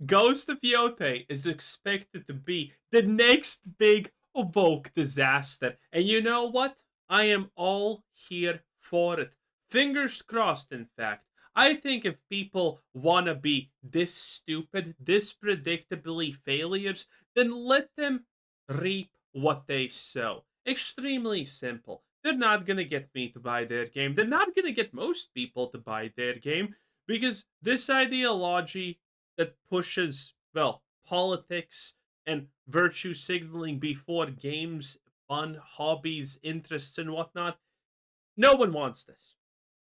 Ghost of Yotei is expected to be the next big woke disaster. And you know what? I am all here for it. Fingers crossed, in fact. I think if people want to be this stupid, this predictably failures, then let them reap what they sow. Extremely simple. They're not going to get me to buy their game. They're not going to get most people to buy their game because this ideology that pushes, well, politics and virtue signaling before games, fun, hobbies, interests, and whatnot. No one wants this.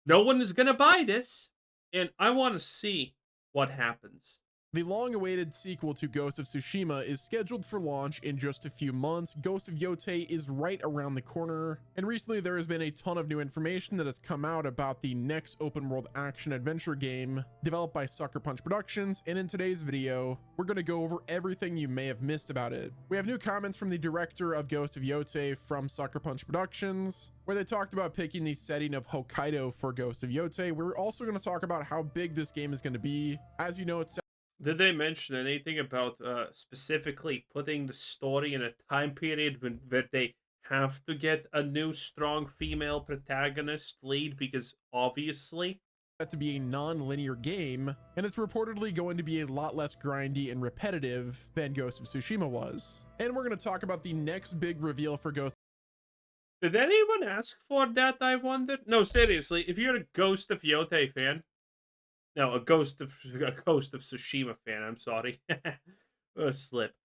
No one is going to buy this. And I want to see what happens. The long-awaited sequel to Ghost of Tsushima is scheduled for launch in just a few months. Ghost of Yotei is right around the corner, and recently there has been a ton of new information that has come out about the next open-world action-adventure game developed by Sucker Punch Productions, and in today's video, we're going to go over everything you may have missed about it. We have new comments from the director of Ghost of Yotei from Sucker Punch Productions, where they talked about picking the setting of Hokkaido for Ghost of Yotei. We're also going to talk about how big this game is going to be. As you know, it's Did they mention anything about specifically putting the story in a time period where they have to get a new strong female protagonist lead? Because obviously, set to be a non-linear game, and it's reportedly going to be a lot less grindy and repetitive than Ghost of Tsushima was. And we're going to talk about the next big reveal for Ghost. did anyone ask for that? I wonder. No, seriously, if you're a Ghost of Yotei fan, no, a Ghost of Tsushima fan. I'm sorry, a slip.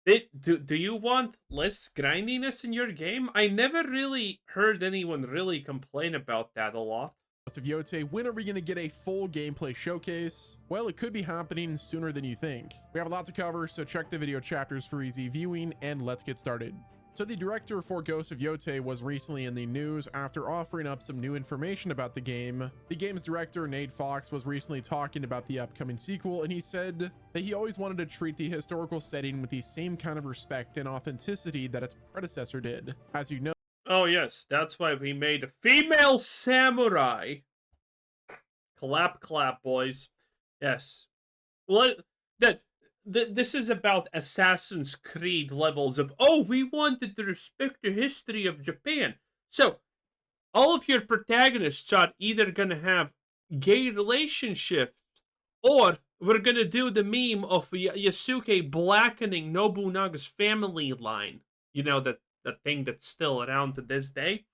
Do you want less grindiness in your game? I never really heard anyone really complain about that a lot. Ghost of Yotei, when are we going to get a full gameplay showcase? Well, it could be happening sooner than you think. We have a lot to cover, so check the video chapters for easy viewing, and let's get started. So the director for Ghost of Yotei was recently in the news after offering up some new information about the game. The game's director, Nate Fox, was recently talking about the upcoming sequel, and he said that he always wanted to treat the historical setting with the same kind of respect and authenticity that its predecessor did. As you know, Oh yes, that's why we made a female samurai. Clap, clap, boys. Yes. Well, this is about Assassin's Creed levels of, oh, we wanted to respect the history of Japan. So, all of your protagonists are either going to have gay relationships or we're going to do the meme of Yasuke blackening Nobunaga's family line. You know, the thing that's still around to this day.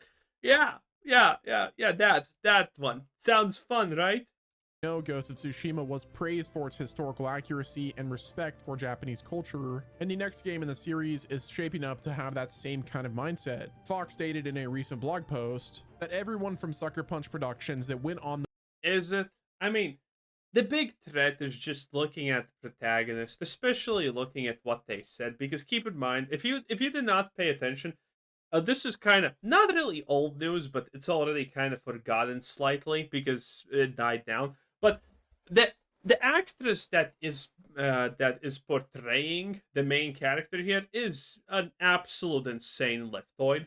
Yeah, that one. Sounds fun, right? Ghost of Tsushima was praised for its historical accuracy and respect for Japanese culture, and the next game in the series is shaping up to have that same kind of mindset. Fox stated in a recent blog post that everyone from Sucker Punch Productions that went on Is it? I mean, the big threat is just looking at the protagonist, especially looking at what they said. Because keep in mind, if you did not pay attention, this is kind of not really old news, but it's already kind of forgotten slightly because it died down. But the actress that is portraying the main character here is an absolute insane leftoid,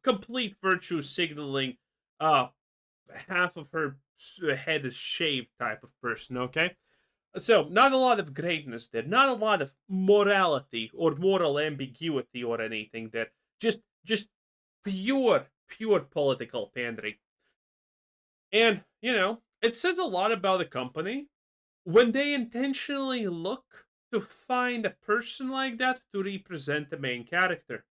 complete virtue signaling. Half of her head is shaved type of person. Okay, so not a lot of greatness there, not a lot of morality or moral ambiguity or anything there. Just pure political pandering. And, you know, it says a lot about a company when they intentionally look to find a person like that to represent the main character.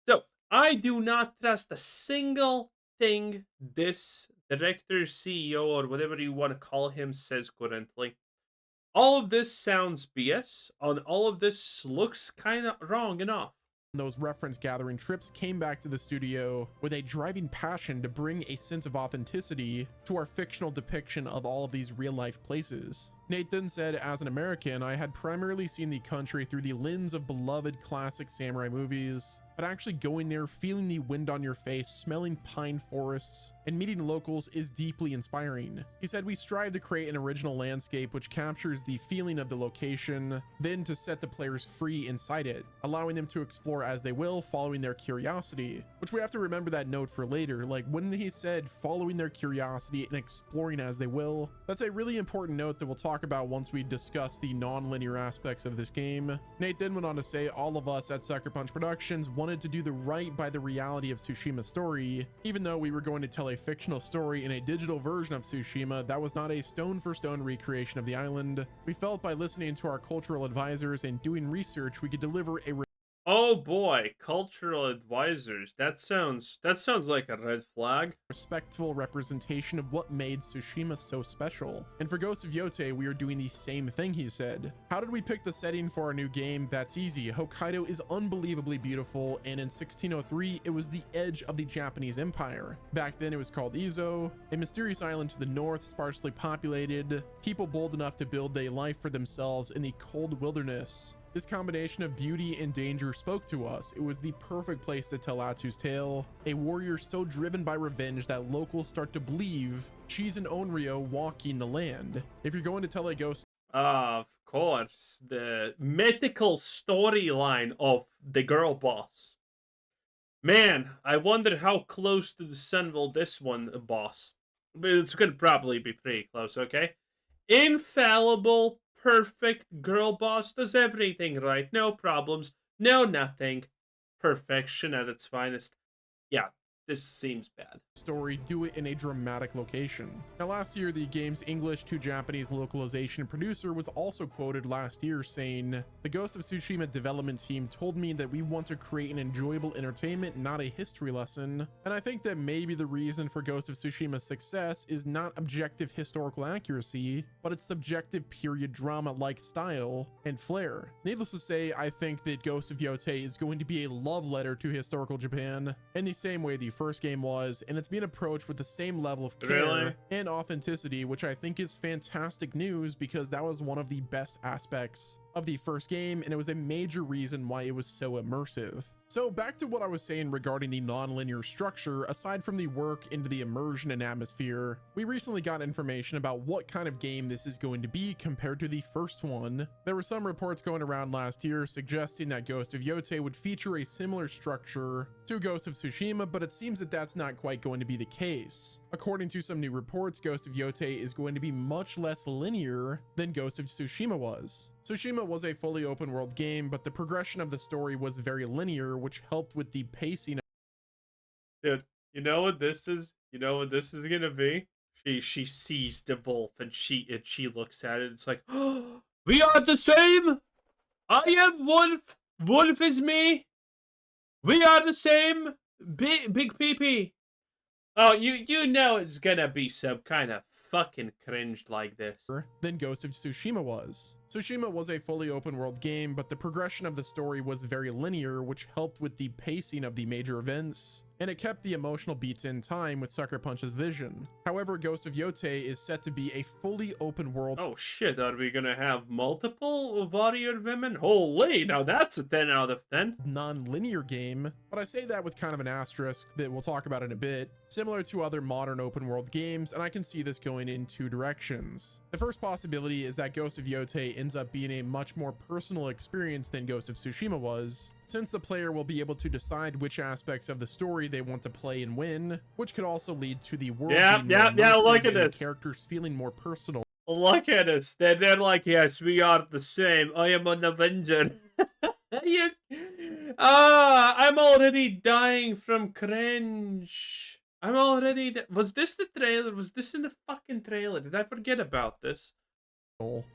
So, I do not trust a single thing this director, CEO, or whatever you want to call him says currently. All of this sounds BS, and all of this looks kind of wrong enough. those reference gathering trips came back to the studio with a driving passion to bring a sense of authenticity to our fictional depiction of all of these real life places. Nate then said, as an American, I had primarily seen the country through the lens of beloved classic samurai movies, but actually going there, feeling the wind on your face, smelling pine forests, and meeting locals is deeply inspiring. He said, we strive to create an original landscape which captures the feeling of the location, then to set the players free inside it, allowing them to explore as they will, following their curiosity, which we have to remember that note for later. Like when he said following their curiosity and exploring as they will, that's a really important note that we'll talk about once we discuss the non-linear aspects of this game. Nate then went on to say, all of us at Sucker Punch Productions wanted to do the right by the reality of Tsushima's story. Even though we were going to tell a fictional story in a digital version of Tsushima that was not a stone for stone recreation of the island, we felt by listening to our cultural advisors and doing research, we could deliver a Oh boy, cultural advisors. That sounds like a red flag. respectful representation of what made Tsushima so special. And for Ghost of Yotei, we are doing the same thing, he said. How did we pick the setting for our new game? That's easy. Hokkaido is unbelievably beautiful, and in 1603, it was the edge of the Japanese Empire. Back then, it was called Izo, a mysterious island to the north, sparsely populated, people bold enough to build a life for themselves in the cold wilderness. This combination of beauty and danger spoke to us. It was the perfect place to tell Atsu's tale, a warrior so driven by revenge that locals start to believe she's an Onryo walking the land. If you're going to tell a ghost, Of course, the mythical storyline of the girl boss. Man, I wonder how close to the sun will this one boss. But it's gonna probably be pretty close, okay? Infallible, perfect girl boss, does everything right, no problems, no nothing. Perfection at its finest. Yeah, this seems bad. story, do it in a dramatic location. Now, last year, the game's English to Japanese localization producer was also quoted last year saying, the Ghost of Tsushima development team told me that we want to create an enjoyable entertainment, not a history lesson. And I think that maybe the reason for Ghost of Tsushima's success is not objective historical accuracy, but its subjective period drama-like style and flair. Needless to say, I think that Ghost of Yotei is going to be a love letter to historical Japan in the same way the first game was, and it's being approached with the same level of care and authenticity, which I think is fantastic news because that was one of the best aspects of the first game, and it was a major reason why it was so immersive. So back to what I was saying regarding the non-linear structure, aside from the work into the immersion and atmosphere, we recently got information about what kind of game this is going to be compared to the first one. There were some reports going around last year suggesting that Ghost of Yotei would feature a similar structure to Ghost of Tsushima, but it seems that that's not quite going to be the case. According to some new reports, Ghost of Yotei is going to be much less linear than Ghost of Tsushima was. Tsushima was a fully open world game, but the progression of the story was very linear, which helped with the pacing. Dude, you know what this is? You know what this is gonna be? She sees the wolf and she looks at it. It's like, oh, we are the same. I am wolf. Wolf is me. We are the same. Big pee. Oh, you know it's gonna be some kind of fucking cringe like this Than Ghost of Tsushima was. Tsushima was a fully open world game, but the progression of the story was very linear, which helped with the pacing of the major events, and it kept the emotional beats in time with Sucker Punch's vision. However, Ghost of Yotei is set to be a fully open world. Oh shit, are we gonna have multiple warrior women? Holy, now that's a 10 out of 10. Non-linear game, but I say that with kind of an asterisk that we'll talk about in a bit, similar to other modern open world games, and I can see this going in two directions. The first possibility is that Ghost of Yotei ends up being a much more personal experience than Ghost of Tsushima was, since the player will be able to decide which aspects of the story they want to play and when, which could also lead to the world being more immersive look at and the this. characters feeling more personal. Look at us. They're like, yes, we are the same. I am an Avenger. you... I'm already dying from cringe. I'm already... Was this the trailer? Was this in the fucking trailer? Did I forget about this?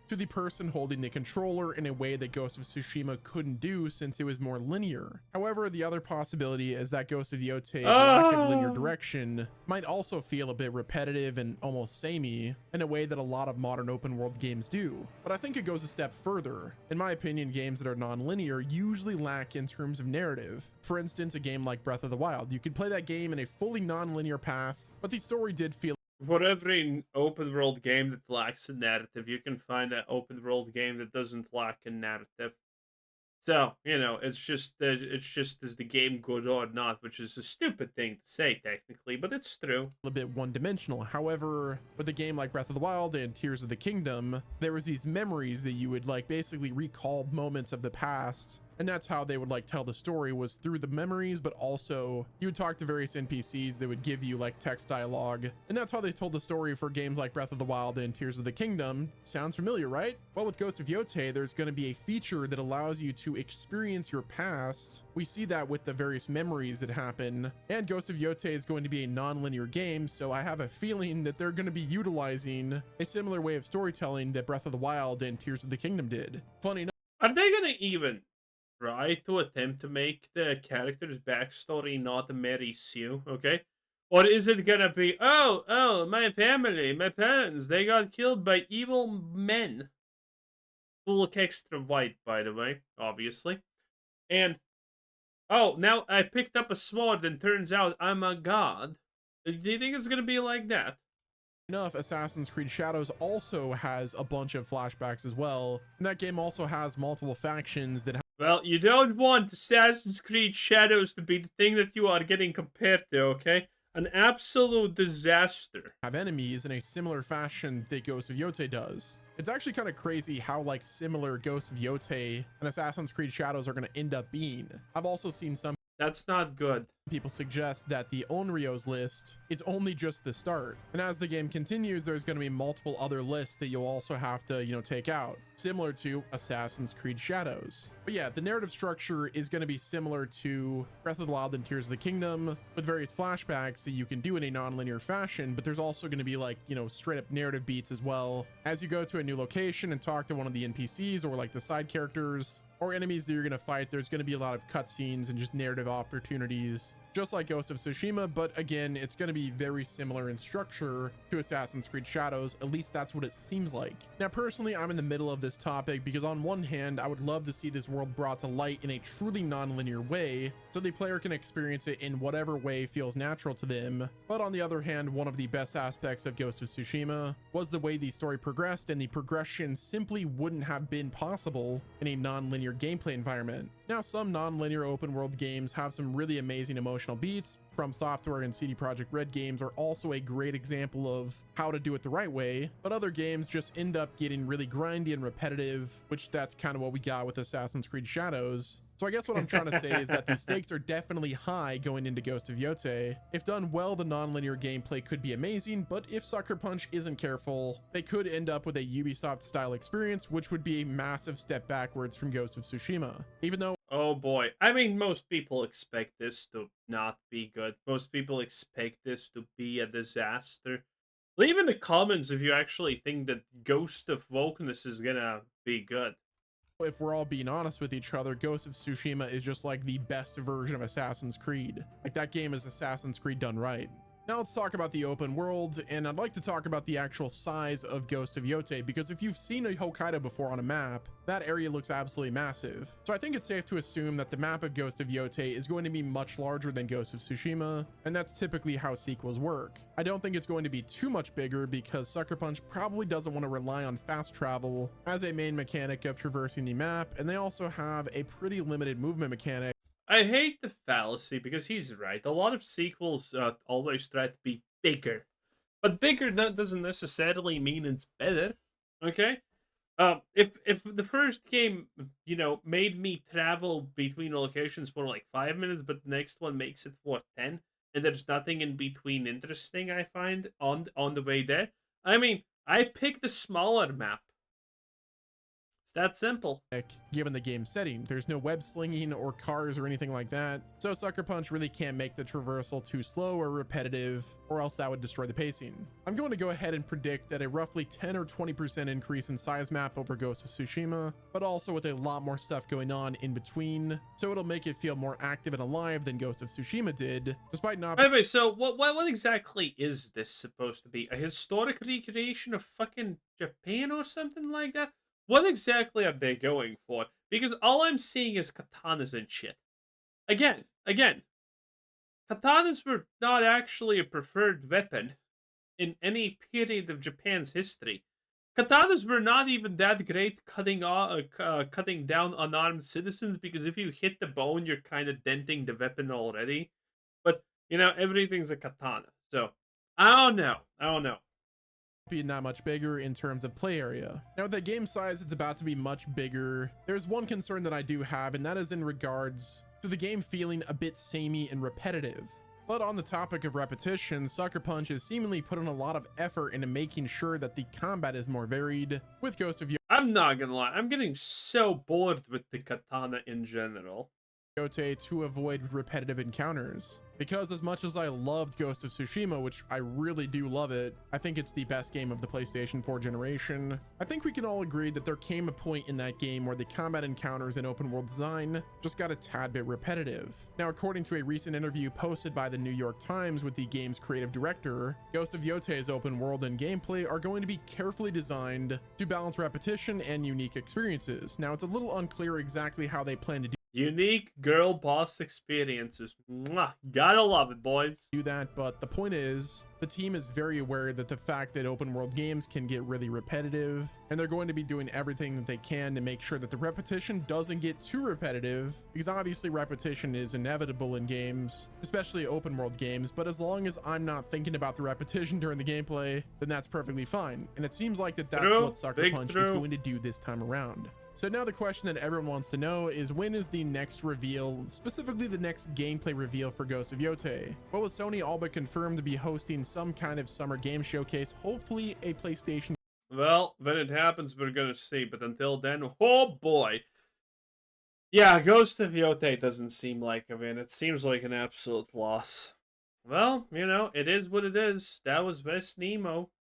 To the person holding the controller in a way that Ghost of Tsushima couldn't do since it was more linear. However, the other possibility is that Ghost of Yotei's lack of linear direction might also feel a bit repetitive and almost samey in a way that a lot of modern open world games do. But I think it goes a step further. In my opinion, games that are non-linear usually lack in terms of narrative. For instance, a game like Breath of the Wild. You could play that game in a fully non-linear path, but the story did feel... For every open world game that lacks a narrative, you can find an open world game that doesn't lack a narrative. So, it's just is the game good or not, which is a stupid thing to say technically, but it's true. A bit one-dimensional. However, with a game like Breath of the Wild and Tears of the Kingdom, there was these memories that you would like basically recall moments of the past, and that's how they would like tell the story, was through the memories, but also you would talk to various NPCs that would give you like text dialogue, and that's how they told the story for games like Breath of the Wild and Tears of the Kingdom. Sounds familiar, right? Well, with Ghost of Yotei, there's going to be a feature that allows you to experience your past. We see that with the various memories that happen, and Ghost of Yotei is going to be a non-linear game, so I have a feeling that they're going to be utilizing a similar way of storytelling that Breath of the Wild and Tears of the Kingdom did. Funny enough, Are they gonna even try to attempt to make the character's backstory not Mary Sue, okay? Or is it gonna be, my family, my parents, they got killed by evil men who look extra white, by the way, obviously. And, oh, now I picked up a sword and turns out I'm a god. Do you think it's gonna be like that? Assassin's Creed Shadows also has a bunch of flashbacks as well, and that game also has multiple factions that Well, you don't want Assassin's Creed Shadows to be the thing that you are getting compared to, okay? An absolute disaster. have enemies in a similar fashion that Ghost of Yotei does. It's actually kind of crazy how like similar Ghost of Yotei and Assassin's Creed Shadows are going to end up being. I've also seen some That's not good. people suggest that the Onryo's list is only just the start, and as the game continues, there's going to be multiple other lists that you'll also have to take out, similar to Assassin's Creed Shadows. But yeah, the narrative structure is going to be similar to Breath of the Wild and Tears of the Kingdom, with various flashbacks that you can do in a non-linear fashion, but there's also going to be like straight up narrative beats as well as you go to a new location and talk to one of the NPCs or like the side characters or enemies that you're going to fight. There's going to be a lot of cutscenes and just narrative opportunities, just like Ghost of Tsushima, but again, it's going to be very similar in structure to Assassin's Creed Shadows. At least that's what it seems like. Now, personally, I'm in the middle of this topic because on one hand, I would love to see this world brought to light in a truly non-linear way, so the player can experience it in whatever way feels natural to them. But on the other hand, one of the best aspects of Ghost of Tsushima was the way the story progressed, and the progression simply wouldn't have been possible in a non-linear gameplay environment. Now, some non-linear open world games have some really amazing emotional beats. From Software and CD Projekt Red games are also a great example of how to do it the right way, but other games just end up getting really grindy and repetitive, which that's kind of what we got with Assassin's Creed Shadows. So I guess what I'm trying to say is that the stakes are definitely high going into Ghost of Yotei. If done well, the non-linear gameplay could be amazing, but if Sucker Punch isn't careful, they could end up with a Ubisoft-style experience, which would be a massive step backwards from Ghost of Tsushima. Even though Oh boy. I mean, most people expect this to not be good. Most people expect this to be a disaster. Leave in the comments if you actually think that Ghost of Wokeness is gonna be good. if we're all being honest with each other, Ghost of Tsushima is just like the best version of Assassin's Creed. Like, that game is Assassin's Creed done right. Now let's talk about the open world, and I'd like to talk about the actual size of Ghost of Yotei, because if you've seen a Hokkaido before on a map, that area looks absolutely massive. So I think it's safe to assume that the map of Ghost of Yotei is going to be much larger than Ghost of Tsushima, and that's typically how sequels work. I don't think it's going to be too much bigger because Sucker Punch probably doesn't want to rely on fast travel as a main mechanic of traversing the map, and they also have a pretty limited movement mechanic. I hate the fallacy because he's right. A lot of sequels always try to be bigger, but bigger doesn't necessarily mean it's better. Okay, if the first game made me travel between locations for like 5 minutes, but the next one makes it for 10, and there's nothing in between interesting, I find on the way there. I mean, I picked the smaller map. It's that simple. Given the game setting, there's no web slinging or cars or anything like that, so Sucker Punch really can't make the traversal too slow or repetitive, or else that would destroy the pacing. I'm going to go ahead and predict that a roughly 10 or 20% increase in size map over Ghost of Tsushima, but also with a lot more stuff going on in between, so it'll make it feel more active and alive than Ghost of Tsushima did, despite not. Anyway, so what exactly is this supposed to be? A historic recreation of fucking Japan or something like that? What exactly are they going for? Because all I'm seeing is katanas and shit. Again, katanas were not actually a preferred weapon in any period of Japan's history. Katanas were not even that great cutting down unarmed citizens because if you hit the bone, you're kind of denting the weapon already. But everything's a katana, so I don't know. I don't know. Being that much bigger in terms of play area. Now with the game size, it's about to be much bigger. There's one concern that I do have, and that is in regards to the game feeling a bit samey and repetitive. But on the topic of repetition, Sucker Punch has seemingly put in a lot of effort into making sure that the combat is more varied. With Ghost of I'm not gonna lie, I'm getting so bored with the katana in general. Yotei to avoid repetitive encounters, because as much as I loved Ghost of Tsushima, which I really do love it, I think it's the best game of the PlayStation 4 generation. I think we can all agree that there came a point in that game where the combat encounters and open world design just got a tad bit repetitive. Now, according to a recent interview posted by the New York Times with the game's creative director, Ghost of Yotei's open world and gameplay are going to be carefully designed to balance repetition and unique experiences. Now, it's a little unclear exactly how they plan to Unique girl boss experiences. Mwah. Gotta love it, boys. do that, but the point is, the team is very aware that the fact that open world games can get really repetitive, and they're going to be doing everything that they can to make sure that the repetition doesn't get too repetitive, because obviously repetition is inevitable in games, especially open world games, but as long as I'm not thinking about the repetition during the gameplay, then that's perfectly fine. And it seems like that's what Sucker Punch is going to do this time around. So now the question that everyone wants to know is, when is the next reveal, specifically the next gameplay reveal for Ghost of Yotei? Well, with Sony all but confirmed to be hosting some kind of summer game showcase, hopefully a PlayStation. Well, when it happens, we're gonna see. But until then, oh boy. Yeah, Ghost of Yotei doesn't seem like a win. It seems like an absolute loss. Well, it is what it is. That was West Nemo.